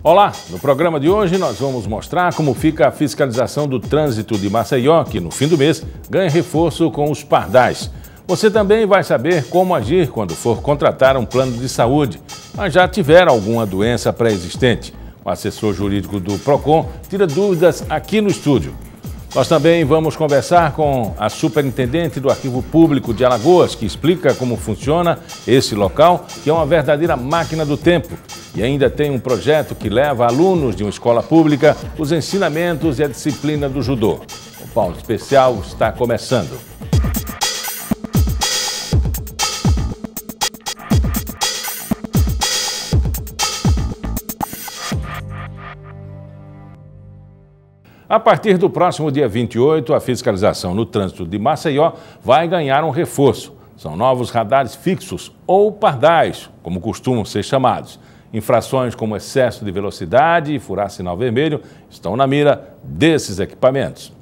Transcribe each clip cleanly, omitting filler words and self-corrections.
Olá, no programa de hoje nós vamos mostrar como fica a fiscalização do trânsito de Maceió, que no fim do mês ganha reforço com os pardais. Você também vai saber como agir quando for contratar um plano de saúde, mas já tiver alguma doença pré-existente. O assessor jurídico do PROCON tira dúvidas aqui no estúdio. Nós também vamos conversar com a superintendente do Arquivo Público de Alagoas, que explica como funciona esse local, que é uma verdadeira máquina do tempo. E ainda tem um projeto que leva alunos de uma escola pública os ensinamentos e a disciplina do judô. O Paulo Especial está começando. A partir do próximo dia 28, a fiscalização no trânsito de Maceió vai ganhar um reforço. São novos radares fixos ou pardais, como costumam ser chamados. Infrações como excesso de velocidade e furar sinal vermelho estão na mira desses equipamentos.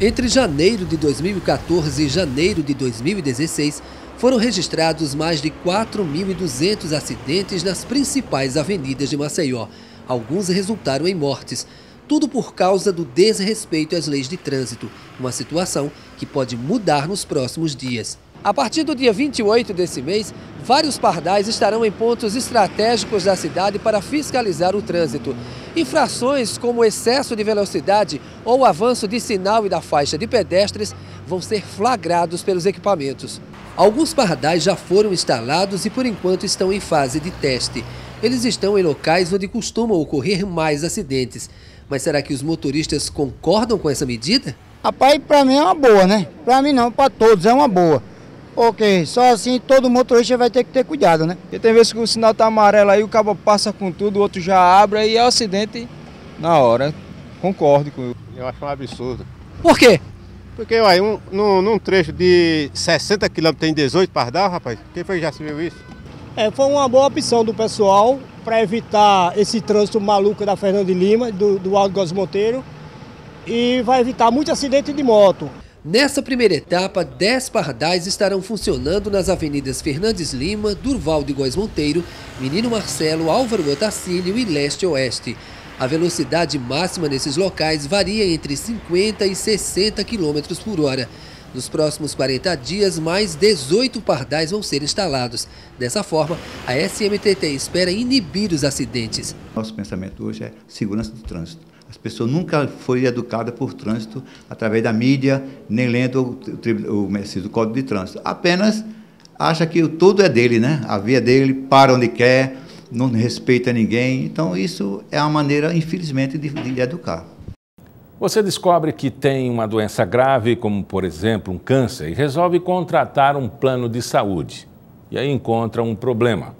Entre janeiro de 2014 e janeiro de 2016, foram registrados mais de 4.200 acidentes nas principais avenidas de Maceió. Alguns resultaram em mortes, tudo por causa do desrespeito às leis de trânsito, uma situação que pode mudar nos próximos dias. A partir do dia 28 desse mês, vários pardais estarão em pontos estratégicos da cidade para fiscalizar o trânsito. Infrações como excesso de velocidade ou avanço de sinal e da faixa de pedestres vão ser flagrados pelos equipamentos. Alguns pardais já foram instalados e por enquanto estão em fase de teste. Eles estão em locais onde costumam ocorrer mais acidentes. Mas será que os motoristas concordam com essa medida? Rapaz, para mim é uma boa, né? Para mim não, para todos é uma boa. Porque só assim todo motorista vai ter que ter cuidado, né? Porque tem vezes que o sinal tá amarelo aí, o cabo passa com tudo, o outro já abre e é um acidente na hora. Concordo com isso. Eu acho um absurdo. Por quê? Porque uai, num trecho de 60 km tem 18 pardal, rapaz. Quem foi que já se viu isso? Foi uma boa opção do pessoal para evitar esse trânsito maluco da Fernando de Lima, do Alto Góes Monteiro, e vai evitar muito acidente de moto. Nessa primeira etapa, 10 pardais estarão funcionando nas avenidas Fernandes Lima, Durval de Góes Monteiro, Menino Marcelo, Álvaro Otacílio e Leste-Oeste. A velocidade máxima nesses locais varia entre 50 e 60 km por hora. Nos próximos 40 dias, mais 18 pardais vão ser instalados. Dessa forma, a SMTT espera inibir os acidentes. Nosso pensamento hoje é segurança do trânsito. As pessoas nunca foram educadas por trânsito através da mídia, nem lendo o Código de Trânsito. Apenas acha que tudo é dele, né? A via dele, para onde quer, não respeita ninguém. Então, isso é a maneira, infelizmente, de educar. Você descobre que tem uma doença grave, como por exemplo um câncer, e resolve contratar um plano de saúde. E aí encontra um problema.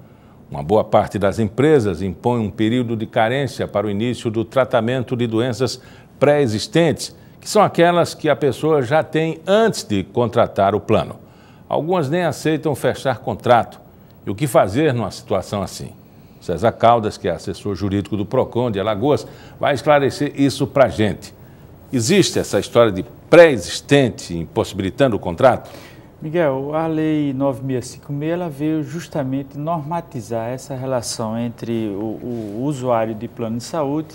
Uma boa parte das empresas impõe um período de carência para o início do tratamento de doenças pré-existentes, que são aquelas que a pessoa já tem antes de contratar o plano. Algumas nem aceitam fechar contrato. E o que fazer numa situação assim? César Caldas, que é assessor jurídico do PROCON de Alagoas, vai esclarecer isso para a gente. Existe essa história de pré-existente impossibilitando o contrato? Miguel, a Lei 9656 ela veio justamente normatizar essa relação entre o usuário de plano de saúde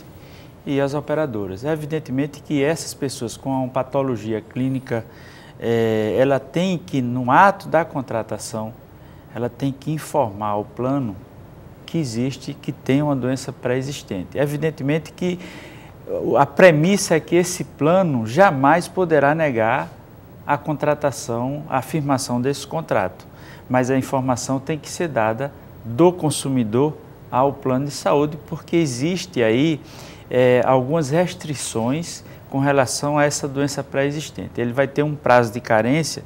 e as operadoras. É evidentemente que essas pessoas com uma patologia clínica, ela tem que, no ato da contratação, ela tem que informar ao plano que existe, que tem uma doença pré-existente. Evidentemente que a premissa é que esse plano jamais poderá negar a contratação, a afirmação desse contrato, mas a informação tem que ser dada do consumidor ao plano de saúde, porque existe aí algumas restrições com relação a essa doença pré-existente. Ele vai ter um prazo de carência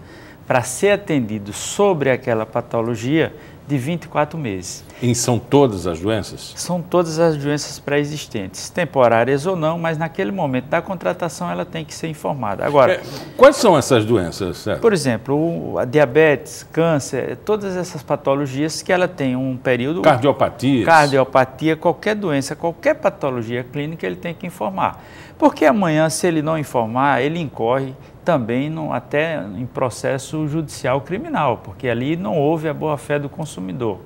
para ser atendido sobre aquela patologia de 24 meses. E são todas as doenças? São todas as doenças pré-existentes, temporárias ou não, mas naquele momento da contratação ela tem que ser informada. Agora, quais são essas doenças, César? Por exemplo, a diabetes, câncer, todas essas patologias que ela tem um período... Cardiopatia, qualquer doença, qualquer patologia clínica ele tem que informar. Porque amanhã, se ele não informar, ele incorre também até em processo judicial criminal, porque ali não houve a boa-fé do consumidor.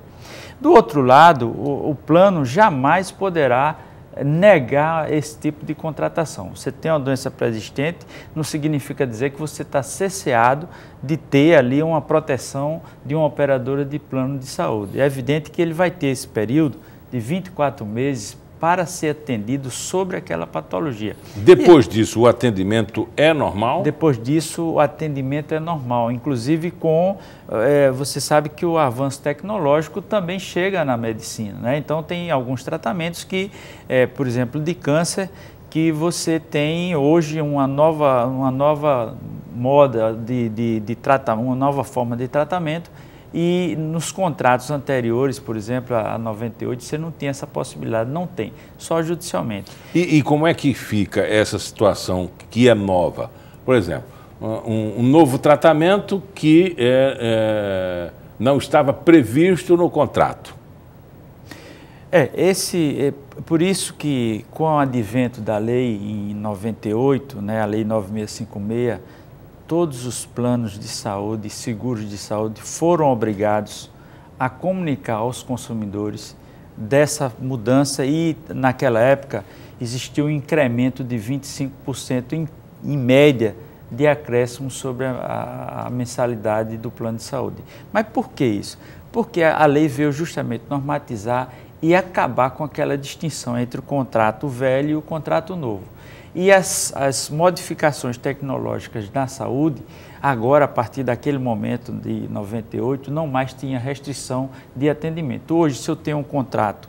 Do outro lado, o plano jamais poderá negar esse tipo de contratação. Você tem uma doença pré-existente, não significa dizer que você está cesseado de ter ali uma proteção de uma operadora de plano de saúde. É evidente que ele vai ter esse período de 24 meses para ser atendido sobre aquela patologia. Depois disso, o atendimento é normal? Depois disso, o atendimento é normal, inclusive você sabe que o avanço tecnológico também chega na medicina, né? Então, tem alguns tratamentos que, por exemplo, de câncer, que você tem hoje uma nova moda de tratamento, uma nova forma de tratamento. E nos contratos anteriores, por exemplo, a 98, você não tem essa possibilidade, não tem, só judicialmente. E como é que fica essa situação que é nova? Por exemplo, um novo tratamento que não estava previsto no contrato. Por isso que, com o advento da lei em 98, né, a lei 9656, todos os planos de saúde e seguros de saúde foram obrigados a comunicar aos consumidores dessa mudança e, naquela época, existiu um incremento de 25% em média de acréscimo sobre a mensalidade do plano de saúde. Mas por que isso? Porque a lei veio justamente normatizar e acabar com aquela distinção entre o contrato velho e o contrato novo. E as modificações tecnológicas na saúde, agora a partir daquele momento de 98, não mais tinha restrição de atendimento. Hoje, se eu tenho um contrato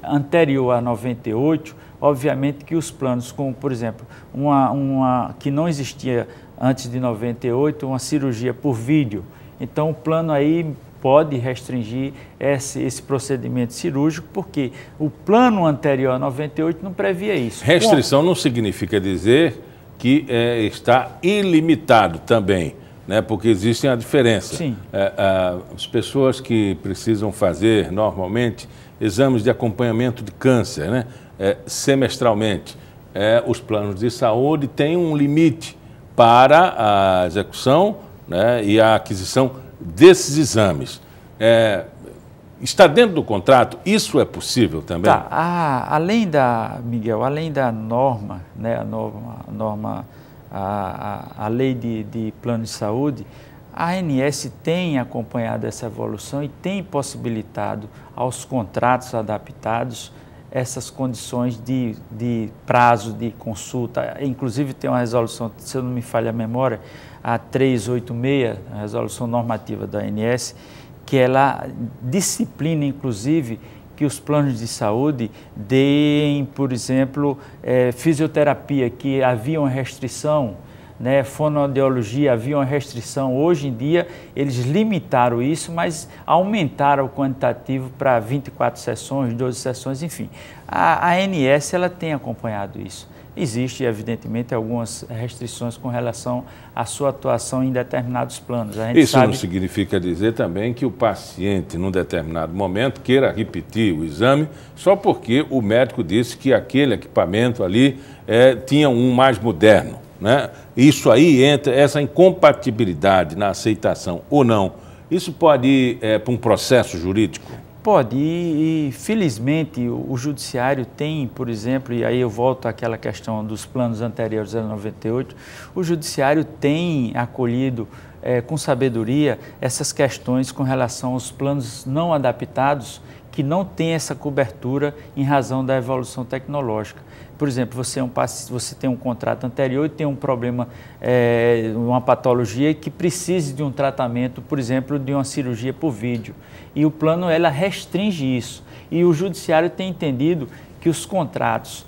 anterior a 98, obviamente que os planos, como por exemplo, que não existia antes de 98, uma cirurgia por vídeo, então o plano aí pode restringir esse procedimento cirúrgico, porque o plano anterior a 98 não previa isso. Restrição não significa dizer que está ilimitado também, né? Porque existe a diferença. Sim. As pessoas que precisam fazer, normalmente, exames de acompanhamento de câncer, né? Semestralmente, os planos de saúde têm um limite para a execução, né, e a aquisição desses exames. Está dentro do contrato? Isso é possível também? Tá. Além da norma, né, a lei de plano de saúde, a ANS tem acompanhado essa evolução e tem possibilitado aos contratos adaptados essas condições de prazo de consulta. Inclusive tem uma resolução, se eu não me falha a memória, a 386, a resolução normativa da ANS, que ela disciplina, inclusive, que os planos de saúde deem, por exemplo, fisioterapia, que havia uma restrição, né, fonoaudiologia, havia uma restrição. Hoje em dia, eles limitaram isso, mas aumentaram o quantitativo para 24 sessões, 12 sessões, enfim. A ANS ela tem acompanhado isso. Existe, evidentemente, algumas restrições com relação à sua atuação em determinados planos. Isso não significa dizer também que o paciente, num determinado momento, queira repetir o exame só porque o médico disse que aquele equipamento ali tinha um mais moderno, né? Isso aí entra, essa incompatibilidade na aceitação ou não, isso pode ir para um processo jurídico? Pode, e felizmente o judiciário tem, por exemplo, e aí eu volto àquela questão dos planos anteriores a 98, o judiciário tem acolhido com sabedoria essas questões com relação aos planos não adaptados que não têm essa cobertura em razão da evolução tecnológica. Por exemplo, você tem um contrato anterior e tem um problema, uma patologia que precise de um tratamento, por exemplo, de uma cirurgia por vídeo. E o plano, ela restringe isso. E o judiciário tem entendido que os contratos,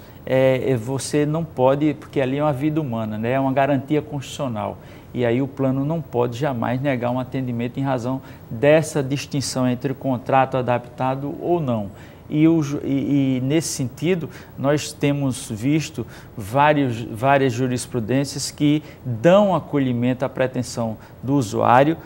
você não pode, porque ali é uma vida humana, né? É uma garantia constitucional. E aí o plano não pode jamais negar um atendimento em razão dessa distinção entre contrato adaptado ou não. E nesse sentido, nós temos visto várias jurisprudências que dão acolhimento à pretensão do usuário,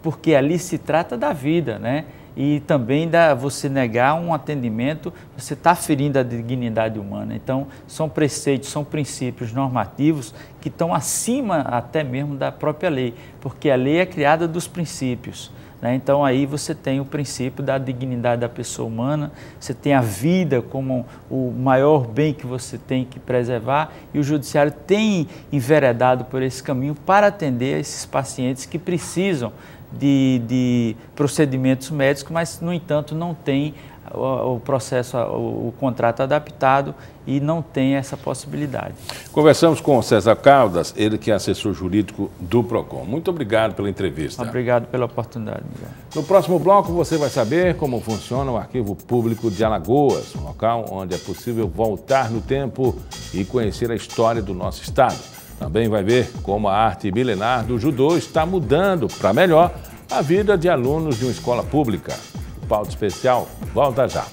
porque ali se trata da vida, né? E também você negar um atendimento, você está ferindo a dignidade humana. Então, são preceitos, são princípios normativos que estão acima até mesmo da própria lei, porque a lei é criada dos princípios. né? Então aí você tem o princípio da dignidade da pessoa humana, você tem a vida como o maior bem que você tem que preservar, e o judiciário tem enveredado por esse caminho para atender esses pacientes que precisam de procedimentos médicos, mas no entanto não tem o processo, o contrato adaptado e não tem essa possibilidade. Conversamos com o César Caldas, ele que é assessor jurídico do PROCON. Muito obrigado pela entrevista. Obrigado pela oportunidade, Miguel. No próximo bloco você vai saber como funciona o Arquivo Público de Alagoas, um local onde é possível voltar no tempo e conhecer a história do nosso estado. Também vai ver como a arte milenar do judô está mudando para melhor a vida de alunos de uma escola pública. Pauta especial volta já.